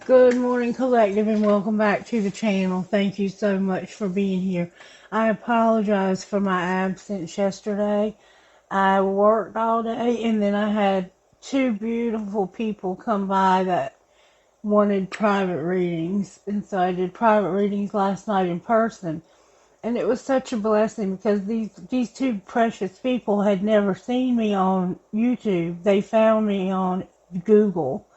Good morning, Collective, and welcome back to the channel. Thank you so much for being here. I apologize for my absence yesterday. I worked all day, and then I had two beautiful people come by that wanted private readings. And so I did private readings last night in person. And it was such a blessing because these two precious people had never seen me on YouTube. They found me on Google,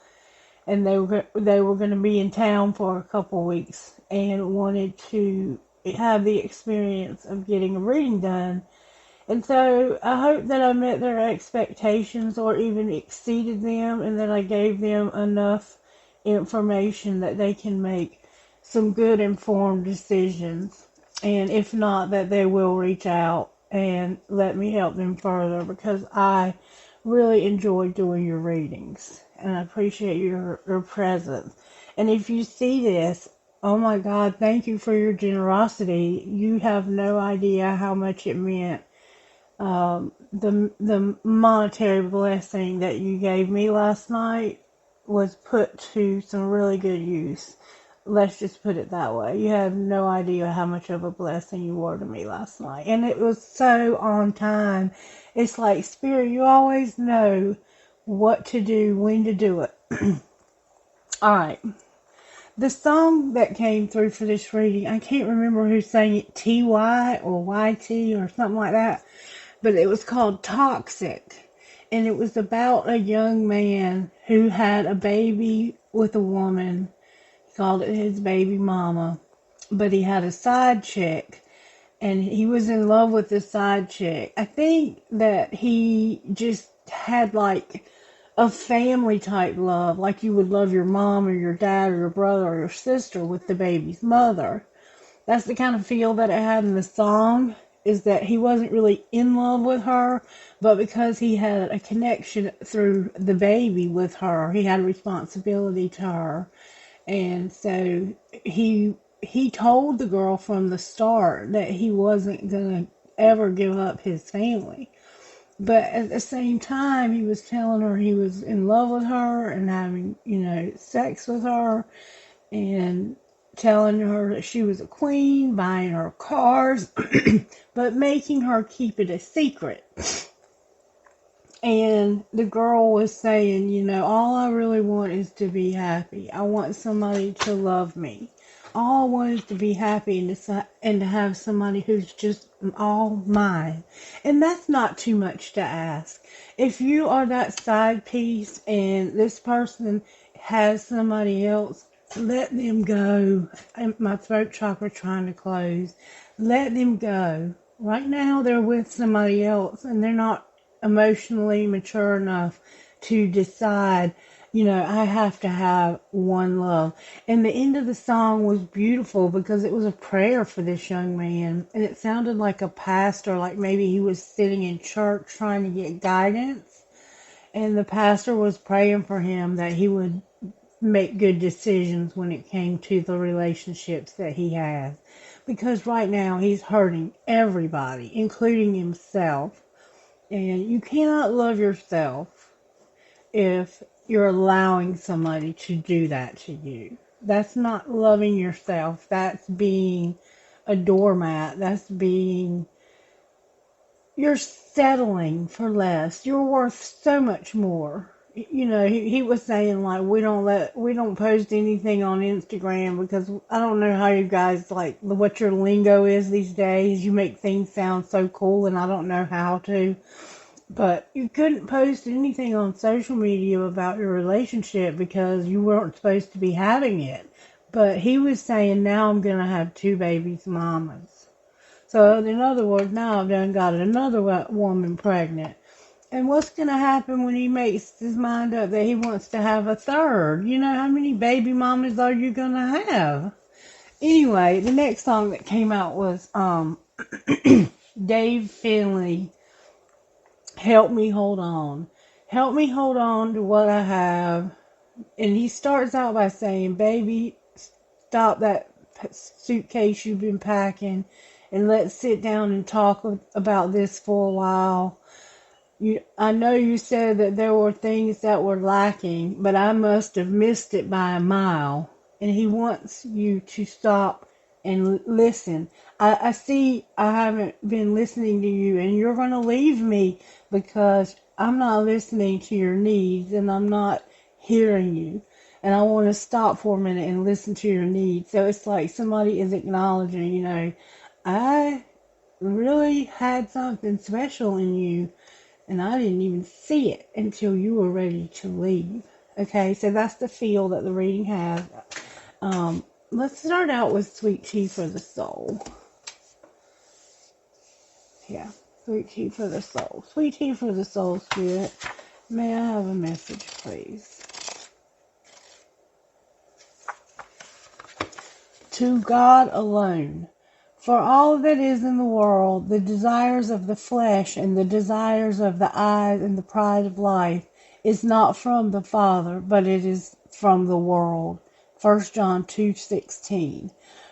and they were going to be in town for a couple weeks and wanted to have the experience of getting a reading done. And so I hope that I met their expectations or even exceeded them, and that I gave them enough information that they can make some good informed decisions. And if not, that they will reach out and let me help them further, because I really enjoy doing your readings and I appreciate your presence. And if you see this, oh my God, thank you for your generosity. You have no idea how much it meant. The monetary blessing that you gave me last night was put to some really good use. Let's just put it that way. You have no idea how much of a blessing you were to me last night. And it was so on time. It's like, Spirit, you always know what to do, when to do it. Alright. The song that came through for this reading, I can't remember who sang it, TY or YT or something like that, but it was called Toxic. And it was about a young man who had a baby with a woman. He called it his baby mama. But he had a side chick, and he was in love with this side chick. I think that he just had like a family type love, like you would love your mom or your dad or your brother or your sister with the baby's mother. That's the kind of feel that it had in the song, is that he wasn't really in love with her, but because he had a connection through the baby with her, he had a responsibility to her. And so he told the girl from the start that he wasn't going to ever give up his family. But at the same time, he was telling her he was in love with her and having, sex with her, and telling her that she was a queen, buying her cars, but making her keep it a secret. And the girl was saying, all I really want is to be happy. I want somebody to love me. All I want is to be happy and to have somebody who's just all mine. And that's not too much to ask. If you are that side piece and this person has somebody else, let them go. My throat chakra trying to close. Let them go. Right now they're with somebody else and they're not emotionally mature enough to decide, I have to have one love. And the end of the song was beautiful because it was a prayer for this young man. And it sounded like a pastor, like maybe he was sitting in church trying to get guidance. And the pastor was praying for him that he would make good decisions when it came to the relationships that he has. Because right now he's hurting everybody, including himself. And you cannot love yourself if you're allowing somebody to do that to you. That's not loving yourself. That's being a doormat. You're settling for less. You're worth so much more. He was saying like we don't post anything on Instagram because I don't know how you guys like what your lingo is these days. You make things sound so cool and I don't know how to. But you couldn't post anything on social media about your relationship because you weren't supposed to be having it. But he was saying, now I'm going to have two babies' mamas. So in other words, now I've done got another woman pregnant. And what's going to happen when he makes his mind up that he wants to have a third? How many baby mamas are you going to have? Anyway, the next song that came out was Dave Finley, Help Me Hold On. Help me hold on to what I have. And he starts out by saying, baby, stop that suitcase you've been packing and let's sit down and talk about this for a while. I know you said that there were things that were lacking, but I must have missed it by a mile. And he wants you to stop and listen. I see I haven't been listening to you, and you're going to leave me because I'm not listening to your needs and I'm not hearing you. And I want to stop for a minute and listen to your needs. So it's like somebody is acknowledging, I really had something special in you, and I didn't even see it until you were ready to leave. Okay, so that's the feel that the reading has. Let's start out with sweet tea for the soul. Yeah, sweet tea for the soul. Sweet tea for the soul, Spirit. May I have a message, please? To God alone. For all that is in the world, the desires of the flesh and the desires of the eyes and the pride of life is not from the Father, but it is from the world. 1 John 2:16.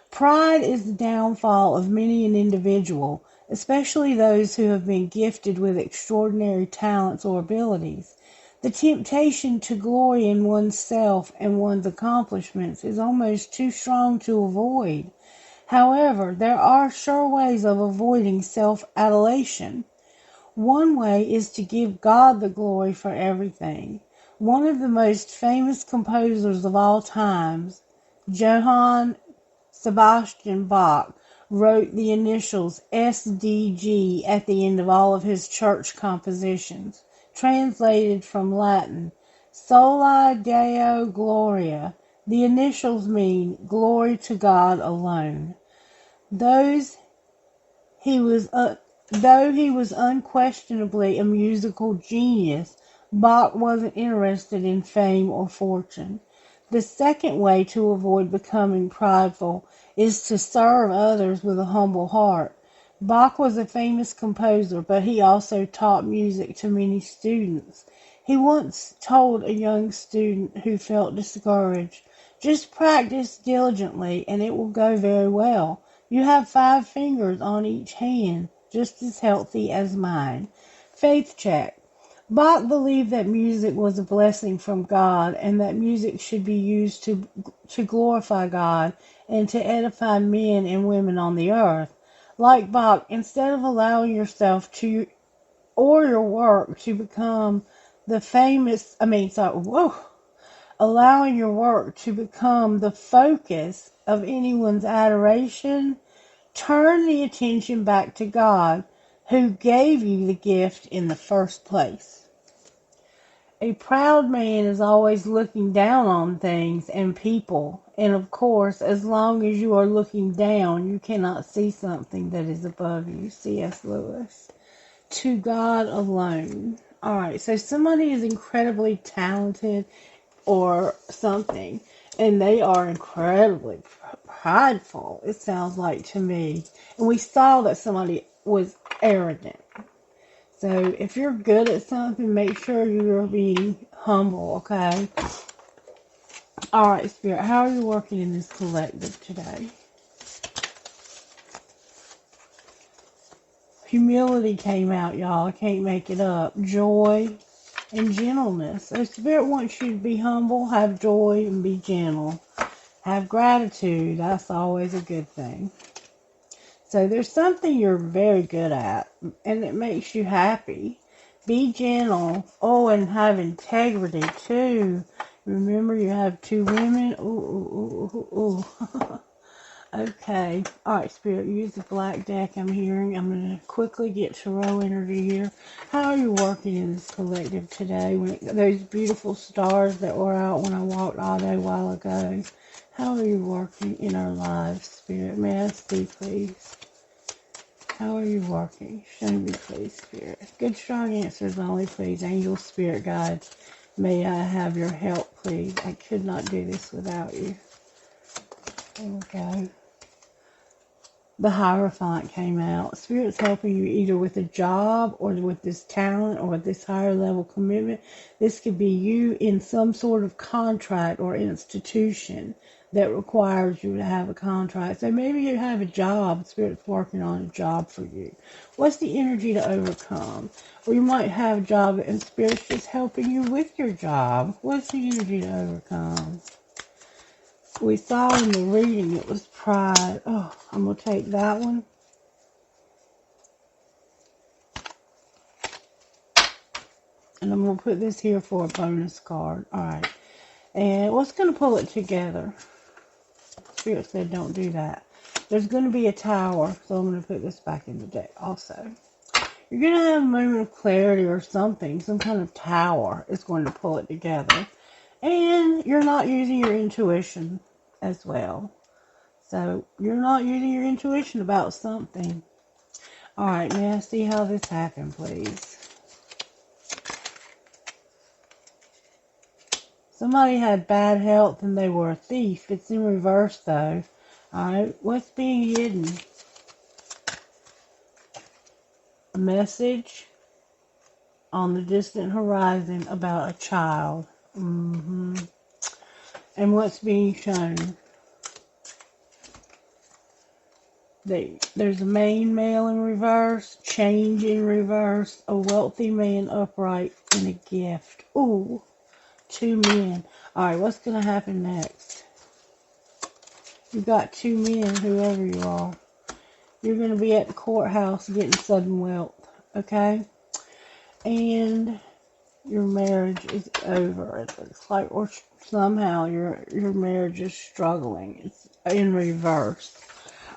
Pride is the downfall of many an individual, especially those who have been gifted with extraordinary talents or abilities. The temptation to glory in one's self and one's accomplishments is almost too strong to avoid. However, there are sure ways of avoiding self-adulation. One way is to give God the glory for everything. One of the most famous composers of all times, Johann Sebastian Bach, wrote the initials SDG at the end of all of his church compositions, translated from Latin, Soli Deo Gloria. The initials mean glory to God alone. Those he was Though he was unquestionably a musical genius, Bach wasn't interested in fame or fortune. The second way to avoid becoming prideful is to serve others with a humble heart. Bach was a famous composer, but he also taught music to many students. He once told a young student who felt discouraged, "Just practice diligently and it will go very well. You have 5 fingers on each hand, just as healthy as mine." Faith check. Bach believed that music was a blessing from God and that music should be used to glorify God and to edify men and women on the earth. Like Bach, instead of allowing yourself to or your work to become allowing your work to become the focus of anyone's adoration, turn the attention back to God, who gave you the gift in the first place. A proud man is always looking down on things and people, and of course, as long as you are looking down, you cannot see something that is above you. C.S. Lewis. To God alone. Alright, so somebody is incredibly talented or something, and they are incredibly prideful, it sounds like to me. And we saw that somebody was arrogant. So if you're good at something, make sure you're being humble, okay? Alright, Spirit, how are you working in this collective today? Humility came out, y'all. I can't make it up. Joy and gentleness. So Spirit wants you to be humble, have joy, and be gentle. Have gratitude. That's always a good thing. So there's something you're very good at, and it makes you happy. Be gentle. Oh, and have integrity, too. Remember, you have 2 women. Ooh. Okay. Alright, Spirit, use the black deck I'm hearing. I'm going to quickly get tarot energy here. How are you working in this collective today? Those beautiful stars that were out when I walked Otto a while ago. How are you working in our lives, Spirit? May I see, please? How are you working? Show me, please, Spirit. Good, strong answers only, please. Angel, Spirit, guides. May I have your help, please? I could not do this without you. There we go. The Hierophant came out. Spirit's helping you either with a job or with this talent or with this higher level commitment. This could be you in some sort of contract or institution that requires you to have a contract. So maybe you have a job, Spirit's working on a job for you. What's the energy to overcome? Or you might have a job and Spirit's just helping you with your job. What's the energy to overcome? We saw in the reading it was pride. Oh, I'm going to take that one. And I'm going to put this here for a bonus card. Alright. And what's going to pull it together? Spirit said don't do that. There's going to be a tower. So I'm going to put this back in the deck also. You're going to have a moment of clarity or something. Some kind of tower is going to pull it together. And you're not using your intuition as well. So you're not using your intuition about something. Alright, may I see how this happened, please? Somebody had bad health and they were a thief. It's in reverse though. Alright, what's being hidden? A message on the distant horizon about a child. And what's being shown? There's a main male in reverse, change in reverse, a wealthy man upright, and a gift. Ooh, 2 men. Alright, what's going to happen next? You've got 2 men, whoever you are. You're going to be at the courthouse getting sudden wealth, okay? And your marriage is over, it looks like, or somehow your marriage is struggling. It's in reverse.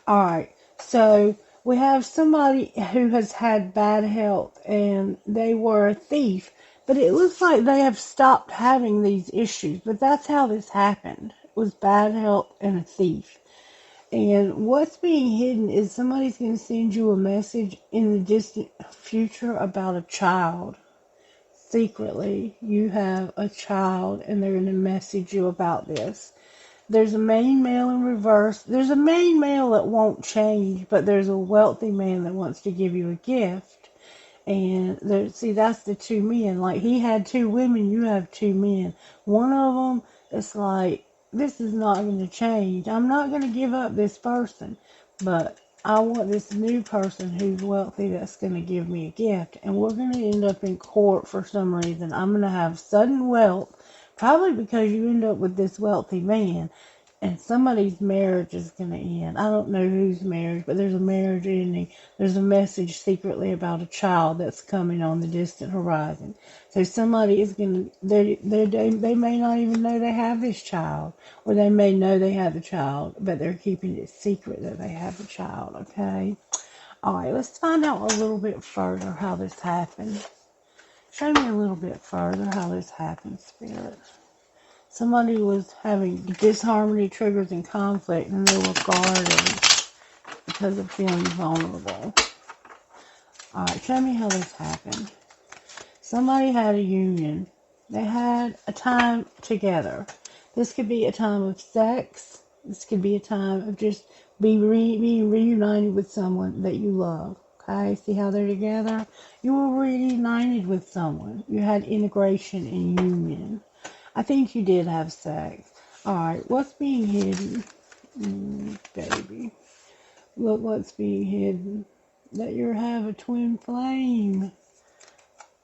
Alright, so we have somebody who has had bad health and they were a thief, but it looks like they have stopped having these issues, but that's how this happened. It was bad health and a thief. And what's being hidden is somebody's going to send you a message in the distant future about a child. Secretly, you have a child and they're going to message you about this. There's a main male in reverse. There's a main male that won't change, but there's a wealthy man that wants to give you a gift. And see, that's the 2 men. Like, he had 2 women, you have 2 men. One of them, it's like, this is not going to change. I'm not going to give up this person, but I want this new person who's wealthy that's going to give me a gift. And we're going to end up in court for some reason. I'm going to have sudden wealth, probably because you end up with this wealthy man. And somebody's marriage is going to end. I don't know whose marriage, but there's a marriage ending. There's a message secretly about a child that's coming on the distant horizon. So somebody is going to, they may not even know they have this child. Or they may know they have the child, but they're keeping it secret that they have the child, okay? Alright, let's find out a little bit further how this happened. Show me a little bit further how this happened, Spirit. Somebody was having disharmony, triggers, and conflict, and they were guarding because of feeling vulnerable. Alright, show me how this happened. Somebody had a union. They had a time together. This could be a time of sex. This could be a time of just being reunited with someone that you love. Okay, see how they're together? You were reunited with someone. You had integration and union. I think you did have sex. Alright, what's being hidden? Baby. Look what's being hidden. That you have a twin flame.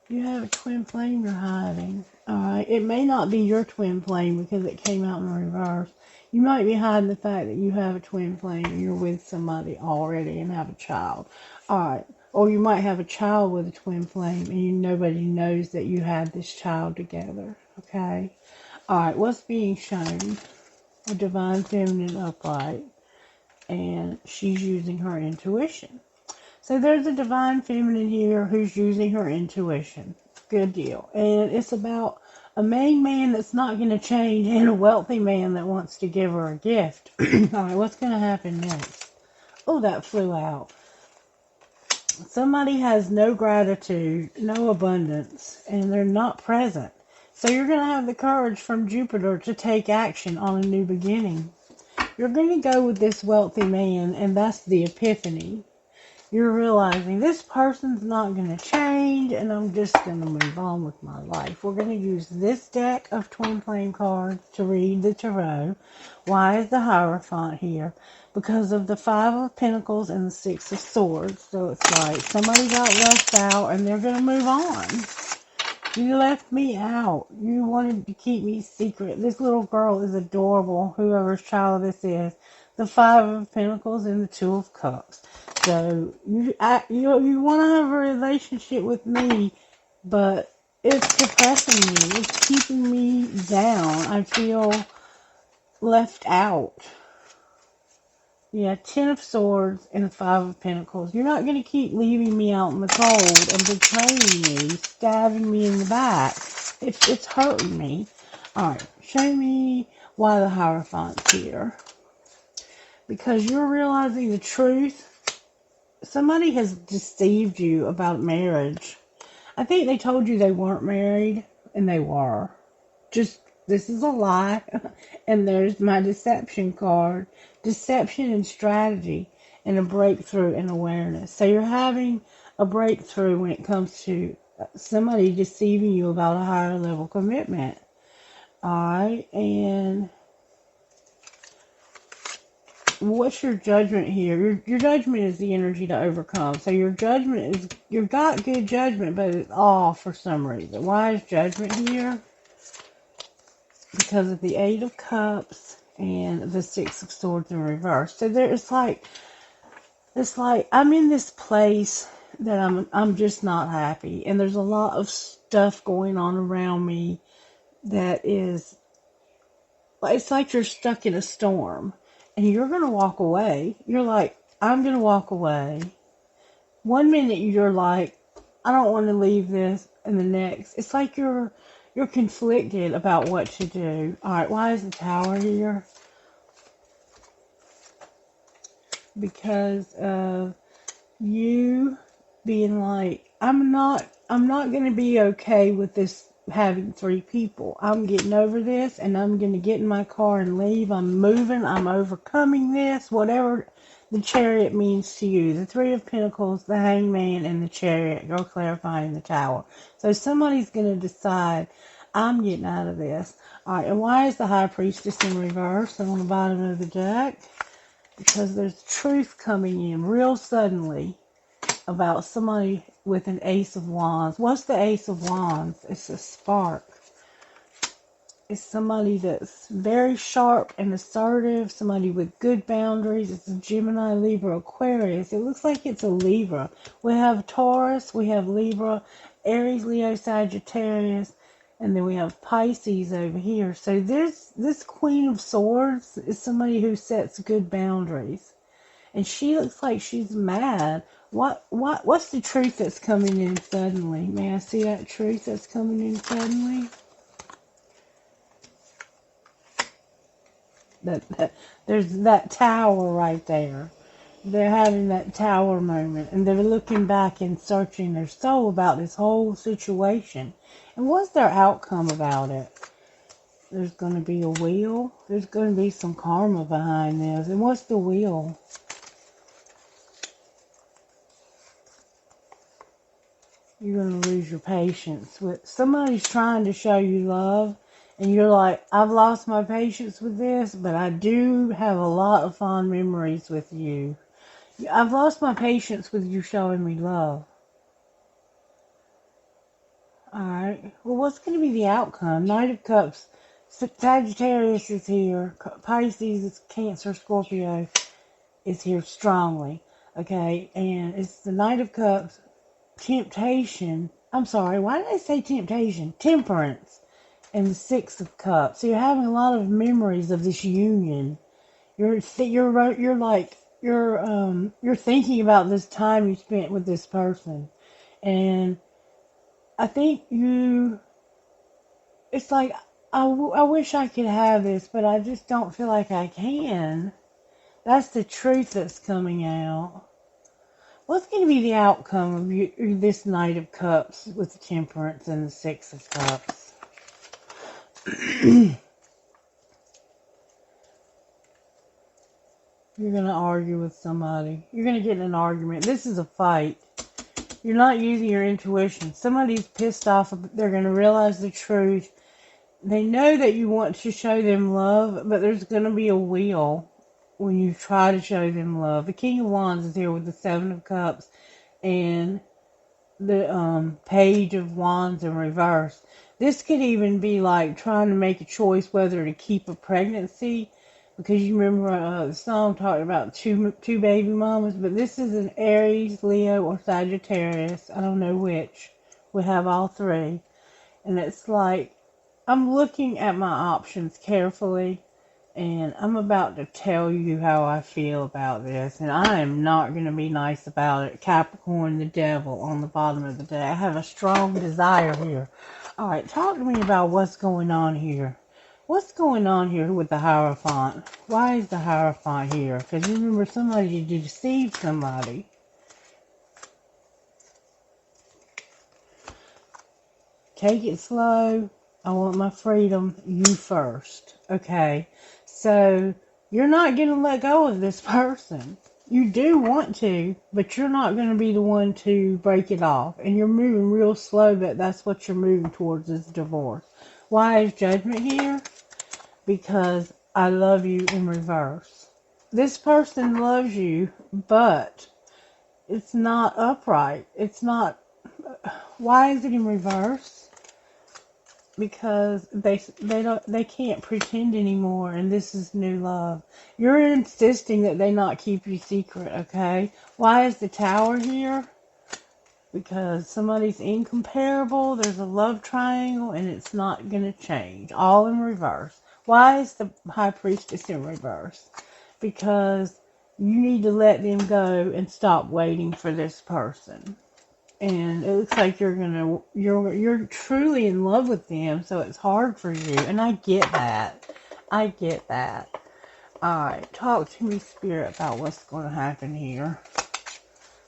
You have a twin flame you're hiding. Alright, it may not be your twin flame because it came out in reverse. You might be hiding the fact that you have a twin flame and you're with somebody already and have a child. Alright, or you might have a child with a twin flame and nobody knows that you had this child together. Okay? Alright, what's being shown? A divine feminine upright. And she's using her intuition. So there's a divine feminine here who's using her intuition. Good deal. And it's about a main man that's not going to change and a wealthy man that wants to give her a gift. Alright, what's going to happen next? Oh, that flew out. Somebody has no gratitude, no abundance, and they're not present. So you're going to have the courage from Jupiter to take action on a new beginning. You're going to go with this wealthy man, and that's the epiphany. You're realizing this person's not going to change, and I'm just going to move on with my life. We're going to use this deck of Twin Flame cards to read the Tarot. Why is the Hierophant here? Because of the Five of Pentacles and the Six of Swords. So it's like somebody got left out, and they're going to move on. You left me out. You wanted to keep me secret. This little girl is adorable, whoever's child this is. The Five of Pentacles and the Two of Cups. So you want to have a relationship with me, but it's depressing me. It's keeping me down. I feel left out. Yeah, Ten of Swords and the Five of Pentacles. You're not going to keep leaving me out in the cold and betraying me, stabbing me in the back. It's hurting me. Alright, show me why the Hierophant's here. Because you're realizing the truth. Somebody has deceived you about marriage. I think they told you they weren't married, and they were. Just, this is a lie. And there's my deception card. Deception and strategy, and a breakthrough in awareness. So you're having a breakthrough when it comes to somebody deceiving you about a higher level commitment. Alright, and what's your judgment here? Your judgment is the energy to overcome. So your judgment is, you've got good judgment, but it's off for some reason. Why is judgment here? Because of the Eight of Cups and the Six of Swords in reverse. So it's like I'm in this place that I'm just not happy, and there's a lot of stuff going on around me that is, it's like you're stuck in a storm, and you're gonna walk away. You're like, I'm gonna walk away. One minute you're like, I don't want to leave this, and the next it's like you're conflicted about what to do. All right, why is the Tower here? Because of you being like, I'm not going to be okay with this having three people. I'm getting over this, and I'm going to get in my car and leave. I'm moving. I'm overcoming this. Whatever the Chariot means to you. The Three of Pentacles, the Hangman, and the Chariot. Go clarifying the Tower. So somebody's going to decide, I'm getting out of this. All right, and why is the High Priestess in reverse on the bottom of the deck? Because there's truth coming in real suddenly about somebody with an Ace of Wands. What's the Ace of Wands? It's a spark. It's somebody that's very sharp and assertive, somebody with good boundaries. It's a Gemini, Libra, Aquarius. It looks like it's a Libra. We have Taurus, we have Libra, Aries, Leo, Sagittarius, and then we have Pisces over here. So this Queen of Swords is somebody who sets good boundaries. And she looks like she's mad. What's the truth that's coming in suddenly? May I see that truth that's coming in suddenly? There's that tower right there. They're having that tower moment, and they're looking back and searching their soul about this whole situation. And what's their outcome about it? There's going to be a wheel. There's going to be some karma behind this. And what's the wheel? You're going to lose your patience with somebody's trying to show you love, and you're like, I've lost my patience with this, but I do have a lot of fond memories with you. I've lost my patience with you showing me love. Alright, well, what's going to be the outcome? Knight of Cups, Sagittarius is here, Pisces, Cancer, Scorpio is here strongly, okay, and it's the Knight of Cups, temptation, I'm sorry, why did I say temptation? Temperance, and the Six of Cups. So you're having a lot of memories of this union. You're thinking about this time you spent with this person, and I think it's like, I wish I could have this, but I just don't feel like I can. That's the truth that's coming out. What's going to be the outcome of this Knight of Cups with the Temperance and the Six of Cups? You're going to argue with somebody. You're going to get in an argument. This is a fight. You're not using your intuition. Somebody's pissed off. They're going to realize the truth. They know that you want to show them love, but there's going to be a wheel when you try to show them love. The King of Wands is here with the Seven of Cups and the Page of Wands in reverse. This could even be like trying to make a choice whether to keep a pregnancy, because you remember the song talked about two baby mamas, but this is an Aries, Leo, or Sagittarius. I don't know which. We have all three. And it's like, I'm looking at my options carefully, and I'm about to tell you how I feel about this, and I am not going to be nice about it. Capricorn, the devil, on the bottom of the deck. I have a strong desire here. Alright, talk to me about what's going on here. What's going on here with the Hierophant? Why is the Hierophant here? Because you remember somebody deceived somebody. Take it slow. I want my freedom. You first. Okay. So, you're not going to let go of this person. You do want to, but you're not going to be the one to break it off. And you're moving real slow, but that's what you're moving towards is divorce. Why is Judgment here? Because I love you in reverse. This person loves you, but it's not upright. It's not... Why is it in reverse? Because they can't pretend anymore, and this is new love. You're insisting that they not keep you secret, okay? Why is the Tower here? Because somebody's incomparable, there's a love triangle, and it's not going to change. All in reverse. Why is the High Priestess in reverse? Because you need to let them go and stop waiting for this person. And it looks like you're truly in love with them, so it's hard for you. And I get that. I get that. Alright, talk to me, Spirit, about what's going to happen here.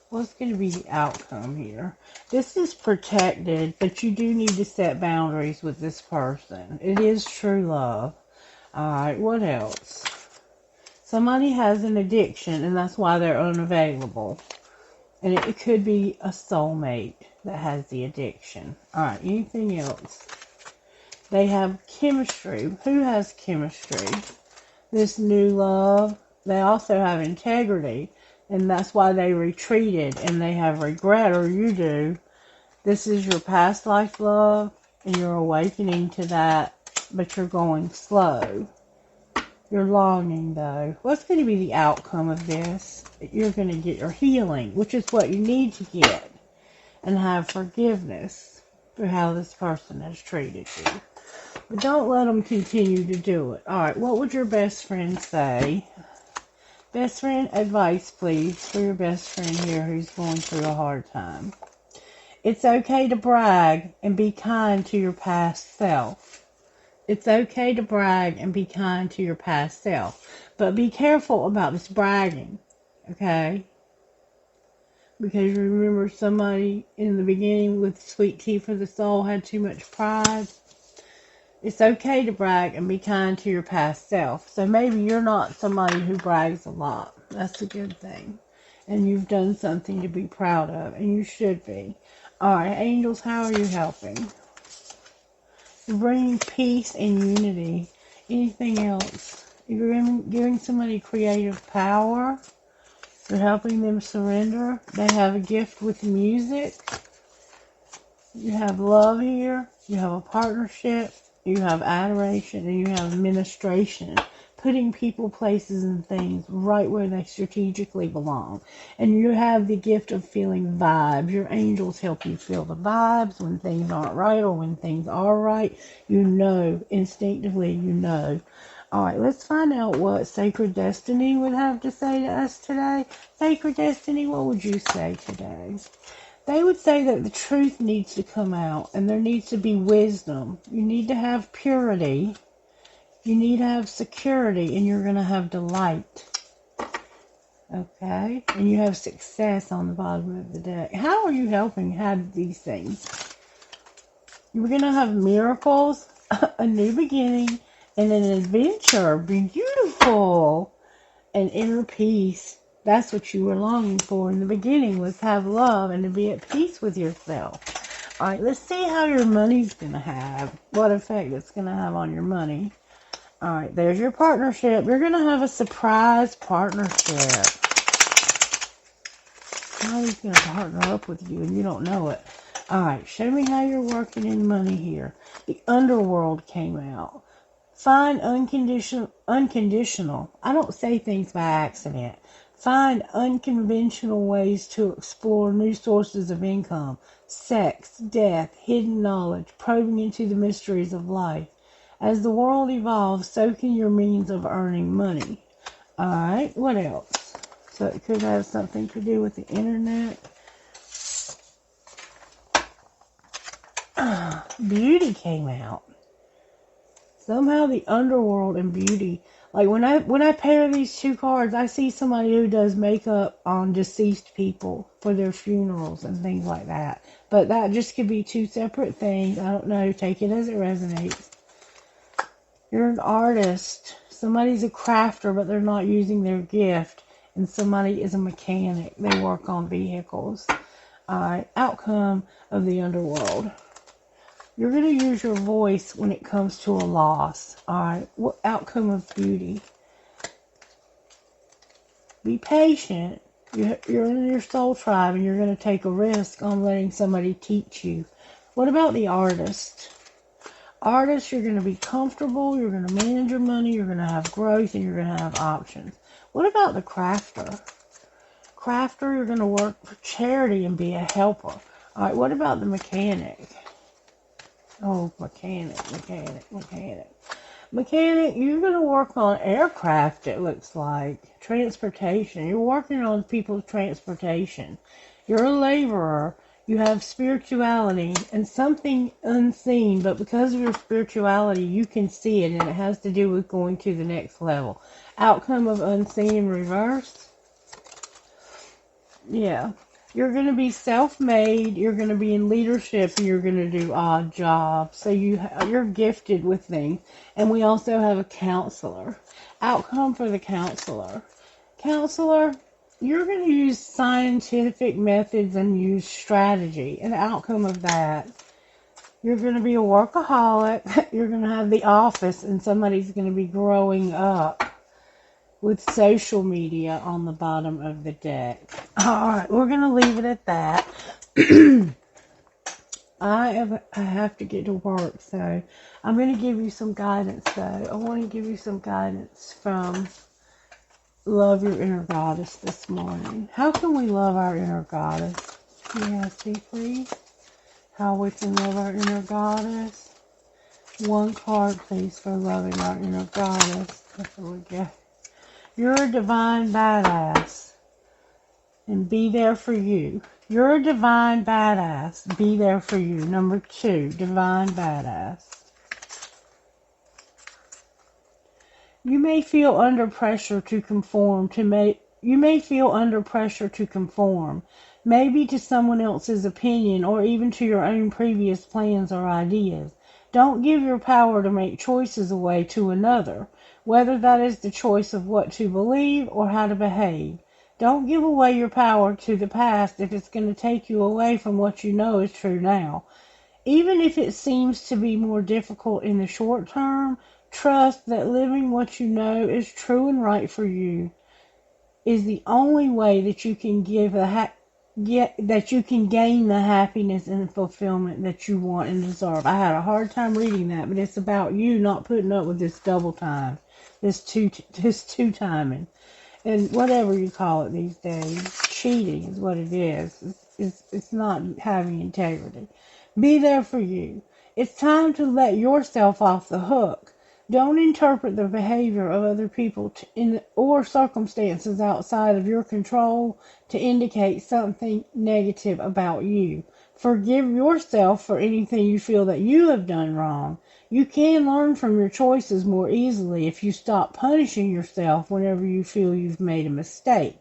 What's going to be the outcome here? This is protected, but you do need to set boundaries with this person. It is true love. Alright, what else? Somebody has an addiction, and that's why they're unavailable. And it could be a soulmate that has the addiction. Alright, anything else? They have chemistry. Who has chemistry? This new love. They also have integrity. And that's why they retreated. And they have regret, or you do. This is your past life love. And you're awakening to that. But you're going slow. You're longing, though. What's going to be the outcome of this? You're going to get your healing, which is what you need to get. And have forgiveness for how this person has treated you. But don't let them continue to do it. Alright, what would your best friend say? Best friend, advice, please, for your best friend here who's going through a hard time. It's okay to brag and be kind to your past self. It's okay to brag and be kind to your past self. But be careful about this bragging. Okay? Because remember somebody in the beginning with sweet tea for the soul had too much pride. It's okay to brag and be kind to your past self. So maybe you're not somebody who brags a lot. That's a good thing. And you've done something to be proud of. And you should be. Alright, angels, how are you helping? You're bringing peace and unity. Anything else? You're giving somebody creative power. You're helping them surrender. They have a gift with music. You have love here. You have a partnership. You have adoration. And you have administration. Putting people, places, and things right where they strategically belong. And you have the gift of feeling vibes. Your angels help you feel the vibes when things aren't right or when things are right. You know, instinctively you know. Alright, let's find out what Sacred Destiny would have to say to us today. Sacred Destiny, what would you say today? They would say that the truth needs to come out and there needs to be wisdom. You need to have purity. You need to have security, and you're going to have delight. Okay? And you have success on the bottom of the deck. How are you helping have these things? You're going to have miracles, a new beginning, and an adventure. Beautiful. and inner peace. That's what you were longing for in the beginning, was have love and to be at peace with yourself. All right, let's see how your money's going to have, what effect it's going to have on your money. All right, there's your partnership. You're going to have a surprise partnership. Somebody's going to partner up with you and you don't know it. All right, show me how you're working in money here. The underworld came out. Find unconditional. I don't say things by accident. Find unconventional ways to explore new sources of income. Sex, death, hidden knowledge, probing into the mysteries of life. As the world evolves, so can your means of earning money. Alright, what else? So it could have something to do with the internet. Beauty came out. Somehow the underworld and beauty, like when I pair these two cards, I see somebody who does makeup on deceased people for their funerals and things like that. But that just could be two separate things. I don't know. Take it as it resonates. You're an artist. Somebody's a crafter, but they're not using their gift. And somebody is a mechanic. They work on vehicles. Alright, outcome of the underworld. You're going to use your voice when it comes to a loss. Alright, what outcome of beauty? Be patient. You're in your soul tribe and you're going to take a risk on letting somebody teach you. What about the artist? Artist, you're going to be comfortable, you're going to manage your money, you're going to have growth, and you're going to have options. What about the crafter? Crafter, you're going to work for charity and be a helper. Alright, what about the mechanic? Oh, mechanic. Mechanic, you're going to work on aircraft, it looks like. Transportation. You're working on people's transportation. You're a laborer. You have spirituality and something unseen, but because of your spirituality, you can see it, and it has to do with going to the next level. Outcome of unseen in reverse. Yeah. You're going to be self-made, you're going to be in leadership, and you're going to do odd jobs. So you're gifted with things. And we also have a counselor. Outcome for the counselor. Counselor, you're going to use scientific methods and use strategy. An outcome of that. You're going to be a workaholic. You're going to have the office, and somebody's going to be growing up with social media on the bottom of the deck. Alright, we're going to leave it at that. I have to get to work, so I'm going to give you some guidance, though. I want to give you some guidance from Love Your Inner Goddess this morning. How can we love our inner goddess? Yeah, see, please. How we can love our inner goddess. One card, please, for loving our inner goddess. There we go. You're a divine badass, and be there for you. You're a divine badass, be there for you. Number 2, divine badass. You may feel under pressure to conform, maybe to someone else's opinion or even to your own previous plans or ideas. Don't give your power to make choices away to another, whether that is the choice of what to believe or how to behave. Don't give away your power to the past if it's going to take you away from what you know is true now. Even if it seems to be more difficult in the short term, trust that living what you know is true and right for you is the only way that you can gain the happiness and fulfillment that you want and deserve. I had a hard time reading that, but it's about you not putting up with this double time, this two timing, and whatever you call it these days. Cheating is what it is. It's not having integrity. Be there for you. It's time to let yourself off the hook. Don't interpret the behavior of other people or circumstances outside of your control to indicate something negative about you. Forgive yourself for anything you feel that you have done wrong. You can learn from your choices more easily if you stop punishing yourself whenever you feel you've made a mistake.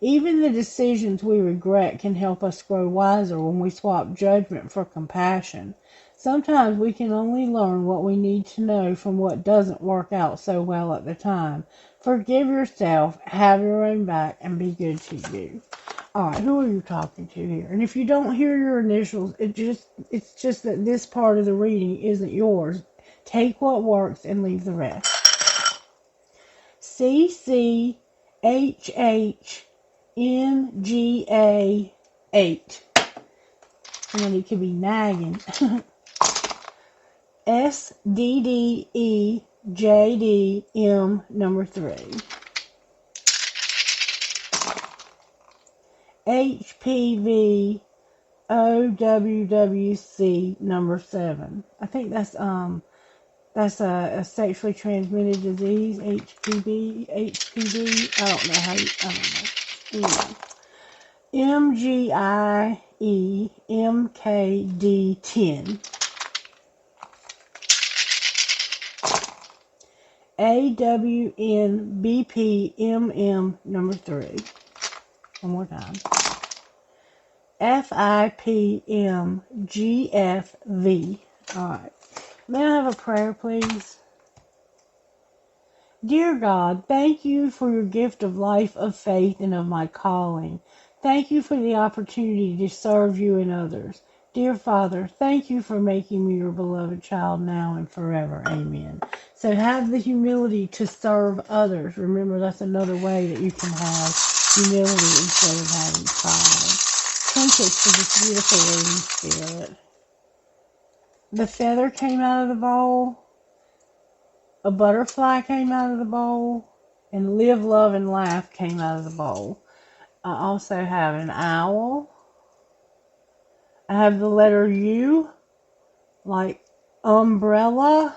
Even the decisions we regret can help us grow wiser when we swap judgment for compassion. Sometimes we can only learn what we need to know from what doesn't work out so well at the time. Forgive yourself, have your own back, and be good to you. Alright, who are you talking to here? And if you don't hear your initials, it's just that this part of the reading isn't yours. Take what works and leave the rest. CCHHNGA8. And it could be nagging. SDDEJDM number 3. HPVOWWC number 7. I think that's a sexually transmitted disease. HPV. I don't know how. I don't know. Anyway. MGIEMKD10. AWNBPMM number 3. One more time. FIPMGFV. Alright. May I have a prayer, please? Dear God, thank you for your gift of life, of faith, and of my calling. Thank you for the opportunity to serve you and others. Dear Father, thank you for making me your beloved child now and forever. Amen. So have the humility to serve others. Remember, that's another way that you can have humility instead of having pride. Trinkets for this beautiful lady spirit. The feather came out of the bowl. A butterfly came out of the bowl. And live, love, and laugh came out of the bowl. I also have an owl. I have the letter U, like umbrella.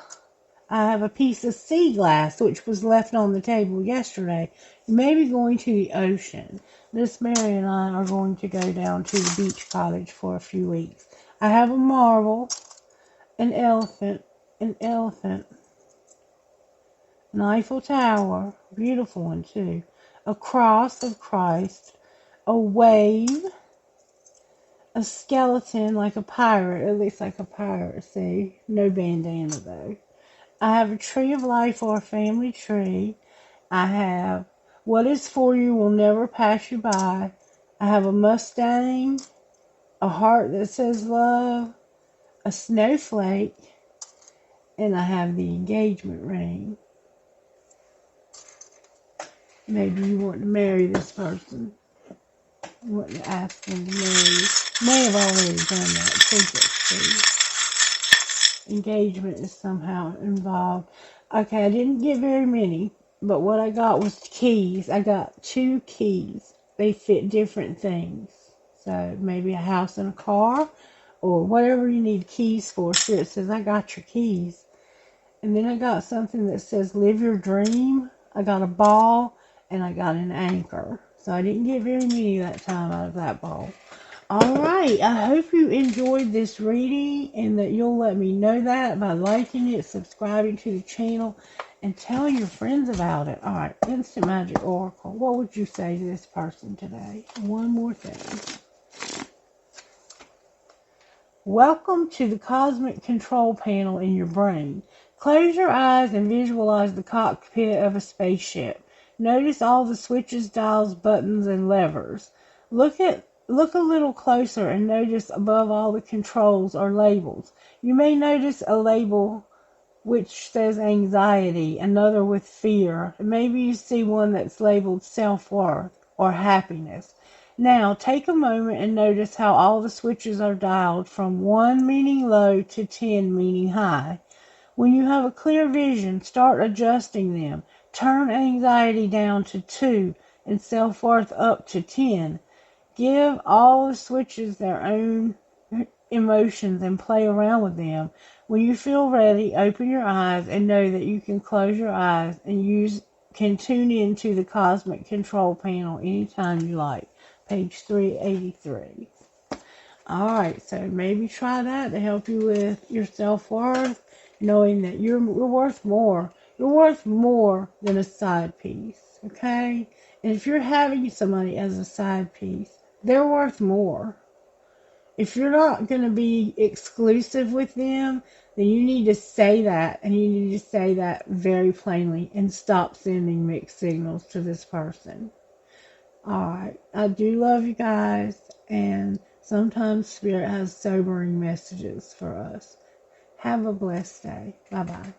I have a piece of sea glass, which was left on the table yesterday. You may be going to the ocean. Miss Mary and I are going to go down to the beach cottage for a few weeks. I have a marble, an elephant, an Eiffel Tower, beautiful one too, a cross of Christ, a wave, a skeleton like a pirate. It looks like a pirate, see? No bandana though. I have a tree of life or a family tree. I have what is for you will never pass you by. I have a Mustang, a heart that says love, a snowflake, and I have the engagement ring. Maybe you want to marry this person. You want to ask them to marry you. May have already done that. Engagement is somehow involved. Okay, I didn't get very many, but what I got was keys. I got 2 keys. They fit different things. So maybe a house and a car, or whatever you need keys for. So it says, I got your keys. And then I got something that says, live your dream. I got a ball, and I got an anchor. So I didn't get very many that time out of that ball. Alright, I hope you enjoyed this reading and that you'll let me know that by liking it, subscribing to the channel, and telling your friends about it. Alright, Instant Magic Oracle. What would you say to this person today? One more thing. Welcome to the cosmic control panel in your brain. Close your eyes and visualize the cockpit of a spaceship. Notice all the switches, dials, buttons, and levers. Look a little closer and notice above all the controls are labels. You may notice a label which says anxiety, another with fear. Maybe you see one that's labeled self-worth or happiness. Now, take a moment and notice how all the switches are dialed from 1 meaning low to 10 meaning high. When you have a clear vision, start adjusting them. Turn anxiety down to 2 and self-worth up to 10. Give all the switches their own emotions and play around with them. When you feel ready, open your eyes and know that you can close your eyes and can tune into the cosmic control panel anytime you like. Page 383. Alright, so maybe try that to help you with your self-worth, knowing that you're worth more. You're worth more than a side piece, okay? And if you're having somebody as a side piece, they're worth more. If you're not going to be exclusive with them, then you need to say that, and you need to say that very plainly and stop sending mixed signals to this person. Alright, I do love you guys, and sometimes Spirit has sobering messages for us. Have a blessed day. Bye bye.